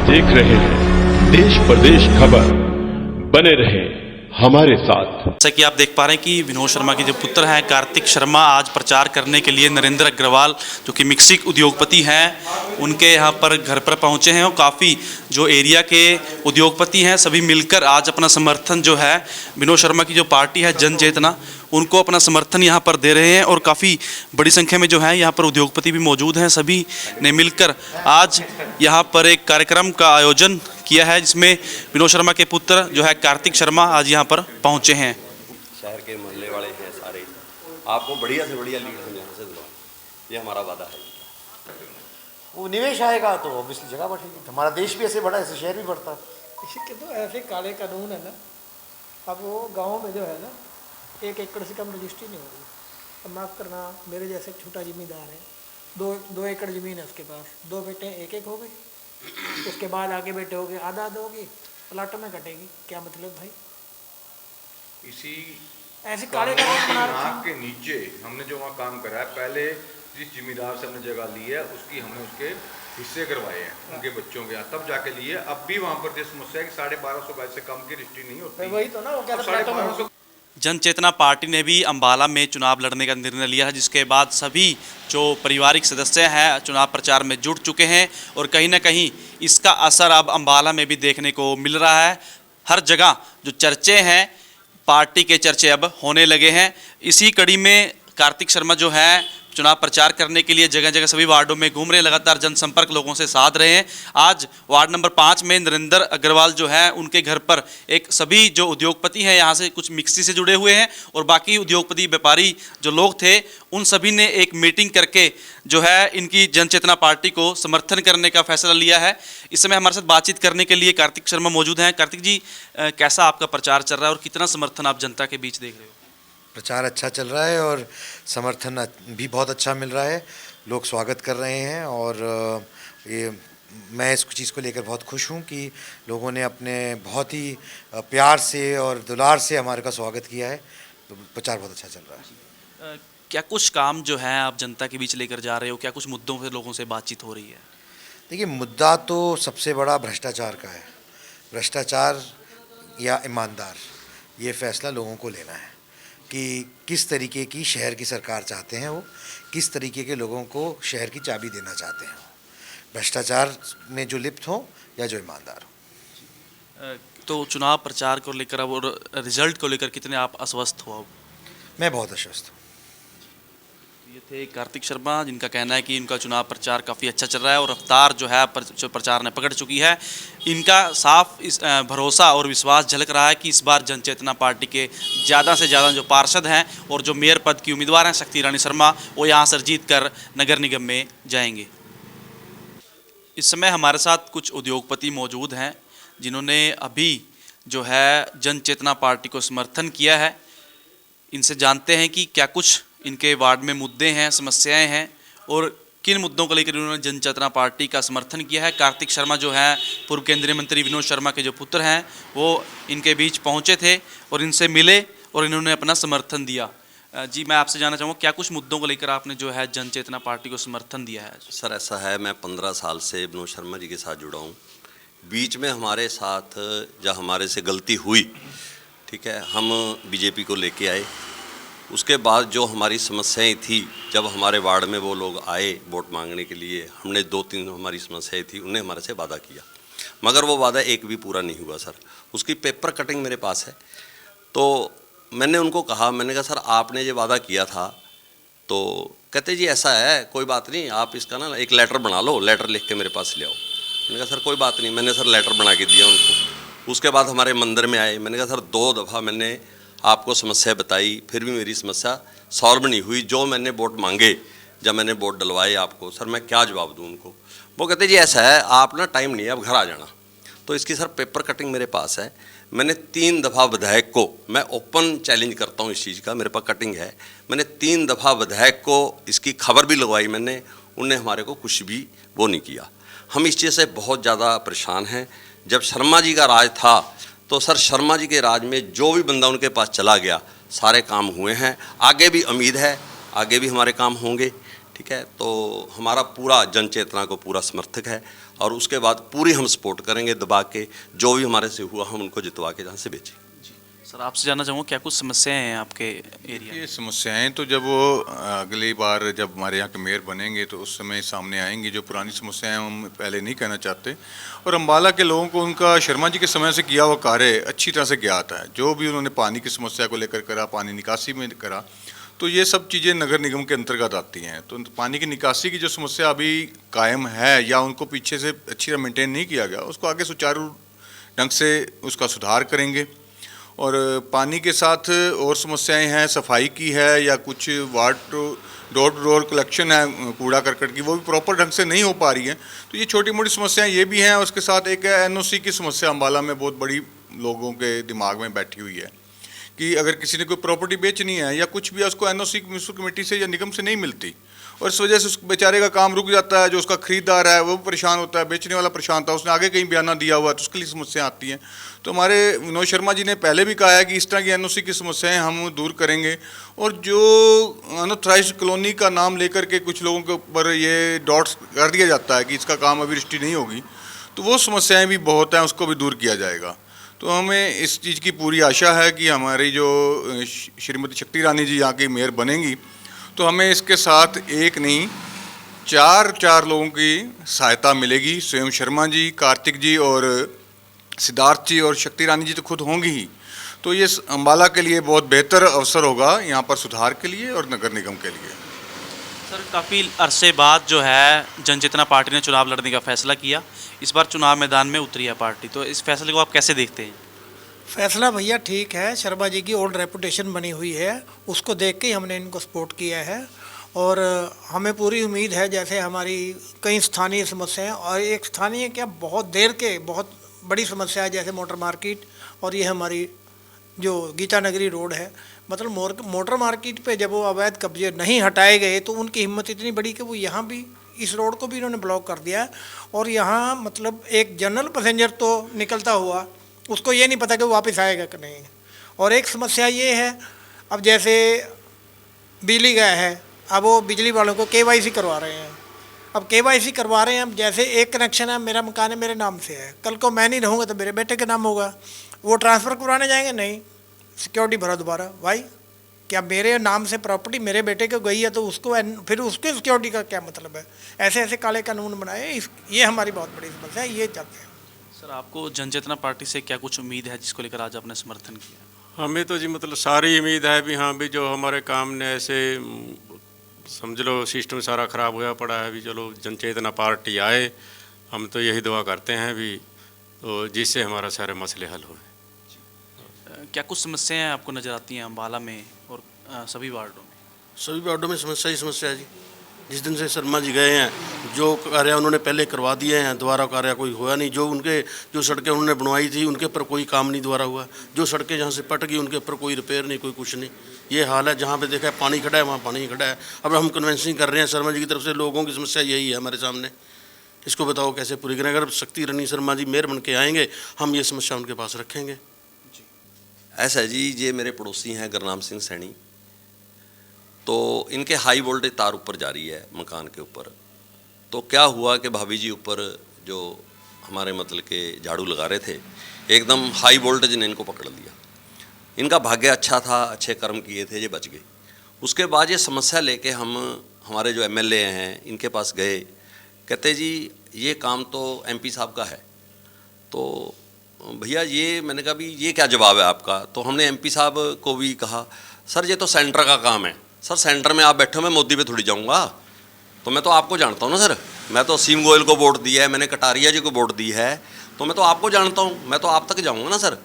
देख रहे हैं देश प्रदेश खबर। बने रहे हमारे साथ। जैसा कि आप देख पा रहे हैं कि विनोद शर्मा के जो पुत्र हैं कार्तिक शर्मा आज प्रचार करने के लिए नरेंद्र अग्रवाल जो कि मिक्सिक उद्योगपति हैं उनके यहाँ पर घर पर पहुँचे हैं और काफ़ी जो एरिया के उद्योगपति हैं सभी मिलकर आज अपना समर्थन जो है विनोद शर्मा की जो पार्टी है जन चेतना उनको अपना समर्थन यहाँ पर दे रहे हैं और काफ़ी बड़ी संख्या में जो है यहाँ पर उद्योगपति भी मौजूद हैं। सभी ने मिलकर आज यहाँ पर एक कार्यक्रम का आयोजन किया है जिसमें विनोद शर्मा के पुत्र जो है कार्तिक शर्मा आज यहाँ पर पहुँचे हैं। शहर के मोहल्ले वाले हैं सारे, आपको बढ़िया से बढ़िया लीड हम यहाँ से दिलवाएं, ये हमारा वादा है। वो निवेश आएगा तो ऑब्वियसली जगह बढ़ेगी, हमारा देश भी ऐसे बढ़ा ऐसे शहर भी बढ़ता है। इसके तो ऐसे काले कानून है ना, अब वो गाँव में जो है ना 1 एकड़ से कम रजिस्ट्री नहीं हो रही। अब माफ़ करना, मेरे जैसे छोटा ज़मींदार है, 2 एकड़ ज़मीन है उसके पास, 2 बेटे 1-1 हो गए, उसके बाद आगे बेटे हो गए आधा होगी, प्लाटों में कटेगी, क्या मतलब भाई? इसी ऐसे काले कानून बना रखे हैं। के नीचे हमने जो वहाँ काम करा है, पहले जिस जिम्मेदार से हमने जगह ली है उसकी हमने उसके हिस्से करवाए हैं उनके बच्चों के, तब जाके लिए। अब भी वहाँ पर जो समस्या है कि 1250 गज से कम की रजिस्ट्री नहीं होती। वही तो ना, वो कहते हैं प्लाटों में। जन चेतना पार्टी ने भी अंबाला में चुनाव लड़ने का निर्णय लिया है जिसके बाद सभी जो पारिवारिक सदस्य हैं चुनाव प्रचार में जुट चुके हैं और कहीं ना कहीं इसका असर अब अंबाला में भी देखने को मिल रहा है। हर जगह जो चर्चे हैं पार्टी के चर्चे अब होने लगे हैं। इसी कड़ी में कार्तिक शर्मा जो है चुनाव प्रचार करने के लिए जगह जगह सभी वार्डों में घूम रहे हैं, लगातार जनसंपर्क लोगों से साध रहे हैं। आज वार्ड नंबर 5 में नरेंद्र अग्रवाल जो है उनके घर पर एक सभी जो उद्योगपति हैं यहाँ से कुछ मिक्सी से जुड़े हुए हैं और बाकी उद्योगपति व्यापारी जो लोग थे उन सभी ने एक मीटिंग करके जो है इनकी जन चेतना पार्टी को समर्थन करने का फैसला लिया है। इस समय हमारे साथ बातचीत करने के लिए कार्तिक शर्मा मौजूद हैं। कार्तिक जी, कैसा आपका प्रचार चल रहा है और कितना समर्थन आप जनता के बीच देख रहे हो? प्रचार अच्छा चल रहा है और समर्थन भी बहुत अच्छा मिल रहा है, लोग स्वागत कर रहे हैं और ये मैं इस चीज़ को लेकर बहुत खुश हूँ कि लोगों ने अपने बहुत ही प्यार से और दुलार से हमारे का स्वागत किया है, तो प्रचार बहुत अच्छा चल रहा है। क्या कुछ काम जो है आप जनता के बीच लेकर जा रहे हो, क्या कुछ मुद्दों पर लोगों से बातचीत हो रही है? देखिए, मुद्दा तो सबसे बड़ा भ्रष्टाचार का है। भ्रष्टाचार या ईमानदार, ये फैसला लोगों को लेना है कि किस तरीके की शहर की सरकार चाहते हैं, वो किस तरीके के लोगों को शहर की चाबी देना चाहते हैं, भ्रष्टाचार में जो लिप्त हो या जो ईमानदार हो। तो चुनाव प्रचार को लेकर अब और रिजल्ट को लेकर कितने आप आश्वस्त हो? अब मैं बहुत आश्वस्त हूँ। ये थे कार्तिक शर्मा जिनका कहना है कि इनका चुनाव प्रचार काफ़ी अच्छा चल रहा है और रफ्तार जो है प्रचार ने पकड़ चुकी है। इनका साफ इस भरोसा और विश्वास झलक रहा है कि इस बार जन चेतना पार्टी के ज़्यादा से ज़्यादा जो पार्षद हैं और जो मेयर पद की उम्मीदवार हैं शक्ति रानी शर्मा, वो यहाँ से जीत कर नगर निगम में जाएंगे। इस समय हमारे साथ कुछ उद्योगपति मौजूद हैं जिन्होंने अभी जो है जन चेतना पार्टी को समर्थन किया है। इनसे जानते हैं कि क्या कुछ इनके वार्ड में मुद्दे हैं, समस्याएं हैं और किन मुद्दों को लेकर उन्होंने जन चेतना पार्टी का समर्थन किया है। कार्तिक शर्मा जो है पूर्व केंद्रीय मंत्री विनोद शर्मा के जो पुत्र हैं वो इनके बीच पहुंचे थे और इनसे मिले और इन्होंने अपना समर्थन दिया। जी, मैं आपसे जानना चाहूँगा क्या कुछ मुद्दों को लेकर आपने जो है जन चेतना पार्टी को समर्थन दिया है? सर ऐसा है, मैं 15 साल से विनोद शर्मा जी के साथ जुड़ा हूँ। बीच में हमारे साथ जब हमारे से गलती हुई, ठीक है, हम बीजेपी को लेके आए। उसके बाद जो हमारी समस्याएं थी, जब हमारे वार्ड में वो लोग आए वोट मांगने के लिए, हमने 2-3 हमारी समस्याएं थी, उन्हें हमारे से वादा किया, मगर वो वादा एक भी पूरा नहीं हुआ सर। उसकी पेपर कटिंग मेरे पास है। तो मैंने उनको कहा, मैंने कहा सर आपने ये वादा किया था, तो कहते जी ऐसा है, कोई बात नहीं, आप इसका ना एक लेटर बना लो, लेटर लिख के मेरे पास ले आओ। मैंने कहा सर कोई बात नहीं, मैंने सर लेटर बना के दिया उनको। उसके बाद हमारे मंदिर में आए, मैंने कहा सर 2 दफ़ा मैंने आपको समस्या बताई, फिर भी मेरी समस्या सॉल्व नहीं हुई। जो मैंने वोट मांगे, जब मैंने वोट डलवाए आपको, सर मैं क्या जवाब दूँ उनको? वो कहते जी ऐसा है, आप ना टाइम नहीं है, अब घर आ जाना। तो इसकी सर पेपर कटिंग मेरे पास है। मैंने 3 दफ़ा विधायक को, मैं ओपन चैलेंज करता हूँ इस चीज़ का, मेरे पास कटिंग है, मैंने 3 दफ़ा विधायक को इसकी खबर भी लगवाई मैंने, उनने हमारे को कुछ भी वो नहीं किया। हम इस चीज़ से बहुत ज़्यादा परेशान हैं। जब शर्मा जी का राज था तो सर शर्मा जी के राज में जो भी बंदा उनके पास चला गया सारे काम हुए हैं, आगे भी उम्मीद है आगे भी हमारे काम होंगे, ठीक है। तो हमारा पूरा जन चेतना को पूरा समर्थक है और उसके बाद पूरी हम सपोर्ट करेंगे दबा के, जो भी हमारे से हुआ हम उनको जितवा के जहाँ से बेचें। सर आपसे जानना चाहूँगा क्या कुछ समस्याएं हैं आपके एरिया में? ये समस्याएं तो जब वो अगली बार जब हमारे यहाँ के मेयर बनेंगे तो उस समय सामने आएंगी। जो पुरानी समस्याएं हम पहले नहीं कहना चाहते, और अम्बाला के लोगों को उनका शर्मा जी के समय से किया हुआ कार्य अच्छी तरह से ज्ञात है। जो भी उन्होंने पानी की समस्या को लेकर करा, पानी निकासी में करा, तो ये सब चीज़ें नगर निगम के अंतर्गत आती हैं। तो पानी की निकासी की जो समस्या अभी कायम है या उनको पीछे से अच्छी तरह मेंटेन नहीं किया गया, उसको आगे सुचारू ढंग से उसका सुधार करेंगे। और पानी के साथ और समस्याएं हैं, सफाई की है या कुछ ward door to door collection है कूड़ा करकट की, वो भी प्रॉपर ढंग से नहीं हो पा रही है। तो ये छोटी मोटी समस्याएं ये भी हैं। उसके साथ एक एनओसी की समस्या अम्बाला में बहुत बड़ी लोगों के दिमाग में बैठी हुई है कि अगर किसी ने कोई प्रॉपर्टी बेचनी है या कुछ भी है, उसको एनओसी म्यूनसिपल कमेटी से या निगम से नहीं मिलती, और इस वजह से उस बेचारे का काम रुक जाता है। जो उसका खरीदार है वो परेशान होता है, बेचने वाला परेशान था, उसने आगे कहीं बयाना दिया हुआ है, तो उसके लिए समस्या आती हैं। तो हमारे विनोद शर्मा जी ने पहले भी कहा है कि इस तरह की एनओसी की समस्याएं हम दूर करेंगे। और जो अनऑथराइज्ड कॉलोनी का नाम लेकर के कुछ लोगों के ऊपर ये डॉट्स कर दिया जाता है कि इसका काम अभी रजिस्ट्री नहीं होगी, तो वो समस्याएँ भी बहुत हैं, उसको भी दूर किया जाएगा। तो हमें इस चीज़ की पूरी आशा है कि हमारी जो श्रीमती शक्ति रानी जी यहाँ की मेयर बनेंगी, तो हमें इसके साथ एक नहीं चार लोगों की सहायता मिलेगी। स्वयं शर्मा जी, कार्तिक जी और सिद्धार्थ जी और शक्ति रानी जी तो खुद होंगी ही। तो ये अम्बाला के लिए बहुत बेहतर अवसर होगा यहाँ पर सुधार के लिए और नगर निगम के लिए। सर काफ़ी अरसे बाद जो है जन चेतना पार्टी ने चुनाव लड़ने का फैसला किया, इस बार चुनाव मैदान में उतरी है पार्टी, तो इस फैसले को आप कैसे देखते हैं? फैसला भैया ठीक है। शर्मा जी की ओल्ड रेपुटेशन बनी हुई है, उसको देख के ही हमने इनको सपोर्ट किया है। और हमें पूरी उम्मीद है, जैसे हमारी कई स्थानीय समस्याएं, और एक स्थानीय क्या बहुत देर के बहुत बड़ी समस्या है, जैसे मोटर मार्केट और ये हमारी जो गीता नगरी रोड है, मतलब मोटर मार्केट पे जब वो अवैध कब्जे नहीं हटाए गए तो उनकी हिम्मत इतनी बड़ी कि वो यहाँ भी इस रोड को भी इन्होंने ब्लॉक कर दिया। और यहाँ मतलब एक जनरल पैसेंजर तो निकलता हुआ, उसको ये नहीं पता कि वो वापस आएगा कि नहीं। और एक समस्या ये है, अब जैसे बिजली गया है, अब वो बिजली वालों को KYC करवा रहे हैं। अब KYC करवा रहे हैं, अब जैसे एक कनेक्शन है, मेरा मकान है, मेरे नाम से है, कल को मैं नहीं रहूँगा तो मेरे बेटे के नाम होगा, वो ट्रांसफ़र करवाने जाएंगे, नहीं सिक्योरिटी भरा दोबारा। भाई क्या मेरे नाम से प्रॉपर्टी मेरे बेटे को गई है तो उसको फिर उसके सिक्योरिटी का क्या मतलब है? ऐसे ऐसे काले कानून बनाए, ये हमारी बहुत बड़ी समस्या है, ये चाहते हैं। सर आपको जन चेतना पार्टी से क्या कुछ उम्मीद है जिसको लेकर आज आपने समर्थन किया? हमें तो जी मतलब सारी उम्मीद है भी, हाँ भी जो हमारे काम ने ऐसे समझ लो सिस्टम सारा ख़राब हुआ पड़ा है, भी चलो जन चेतना पार्टी आए, हम तो यही दुआ करते हैं भी, तो जिससे हमारा सारे मसले हल हों। क्या कुछ समस्याएं आपको नज़र आती हैं अम्बाला में और सभी वार्डों में? सभी वार्डों में समस्या ही समस्या है जी। जिस दिन से शर्मा जी गए हैं, जो कार्य उन्होंने पहले करवा दिए हैं, दोबारा कार्य कोई हुआ नहीं। जो सड़कें उन्होंने बनवाई थी उनके ऊपर कोई काम नहीं दोबारा हुआ। जो सड़कें जहाँ से पट गई उनके ऊपर कोई रिपेयर नहीं, कोई कुछ नहीं। ये हाल है, जहाँ पे देखा है पानी खड़ा है वहाँ पानी खड़ा है। अब हम कन्वेंसिंग कर रहे हैं शर्मा जी की तरफ से, लोगों की समस्या यही है हमारे सामने, इसको बताओ कैसे पूरी करें। अगर शक्ति रानी शर्मा जी मेयर बन के आएंगे, हम ये समस्या उनके पास रखेंगे। ऐसा है जी, ये मेरे पड़ोसी हैं गुरनाम सिंह सैनी, तो इनके हाई वोल्टेज तार ऊपर जा रही है मकान के ऊपर। तो क्या हुआ कि भाभी जी ऊपर जो हमारे मतलब के झाड़ू लगा रहे थे, एकदम हाई वोल्टेज ने इनको पकड़ लिया। इनका भाग्य अच्छा था, अच्छे कर्म किए थे, ये बच गए। उसके बाद ये समस्या लेके हम हमारे जो MLA हैं इनके पास गए, कहते जी ये काम तो MP साहब का है। तो भैया ये मैंने कहा भी ये क्या जवाब है आपका? तो हमने MP साहब को भी कहा, सर ये तो सेंटर का काम है। सर सेंटर में आप बैठे हो, मैं मोदी पे थोड़ी जाऊंगा, तो मैं तो आपको जानता हूँ ना सर, मैं तो असीम गोयल को वोट दिया है, मैंने कटारिया जी को वोट दी है, तो मैं तो आपको जानता हूँ, मैं तो आप तक जाऊँगा ना सर।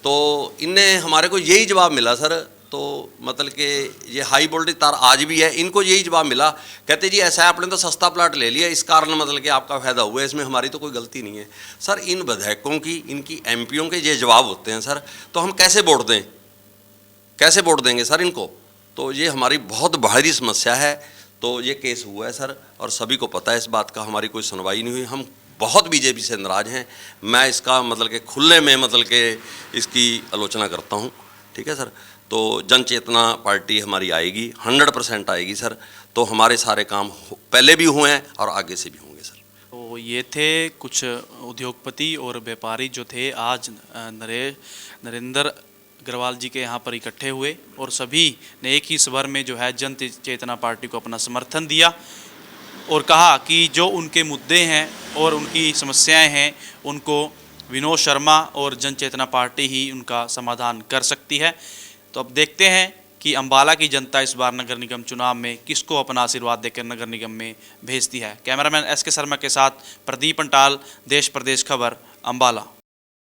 तो इनने हमारे को यही जवाब मिला सर। तो मतलब कि ये हाई वोल्टेज तार आज भी है, इनको यही जवाब मिला, कहते जी ऐसा है आपने तो सस्ता प्लाट ले लिया, इस कारण मतलब कि आपका फ़ायदा हुआ है, इसमें हमारी तो कोई गलती नहीं है। सर इन विधायकों की, इनकी MPओं के ये जवाब होते हैं सर, तो हम कैसे वोट दें, कैसे वोट देंगे सर इनको? तो ये हमारी बहुत भारी समस्या है। तो ये केस हुआ है सर, और सभी को पता है इस बात का, हमारी कोई सुनवाई नहीं हुई। हम बहुत BJP से नाराज़ हैं। मैं इसका मतलब कि खुले में मतलब कि इसकी आलोचना करता हूँ, ठीक है सर। तो जन चेतना पार्टी हमारी आएगी, 100% आएगी सर। तो हमारे सारे काम पहले भी हुए हैं और आगे से भी होंगे सर। तो ये थे कुछ उद्योगपति और व्यापारी जो थे आज नरेंद्र अग्रवाल जी के यहाँ पर इकट्ठे हुए और सभी ने एक ही स्वर में जो है जन चेतना पार्टी को अपना समर्थन दिया और कहा कि जो उनके मुद्दे हैं और उनकी समस्याएं हैं उनको विनोद शर्मा और जन चेतना पार्टी ही उनका समाधान कर सकती है। तो अब देखते हैं कि अम्बाला की जनता इस बार नगर निगम चुनाव में किसको अपना आशीर्वाद देकर नगर निगम में भेजती है। कैमरामैन SK शर्मा के साथ प्रदीप अंटाल, देश प्रदेश खबर, अम्बाला।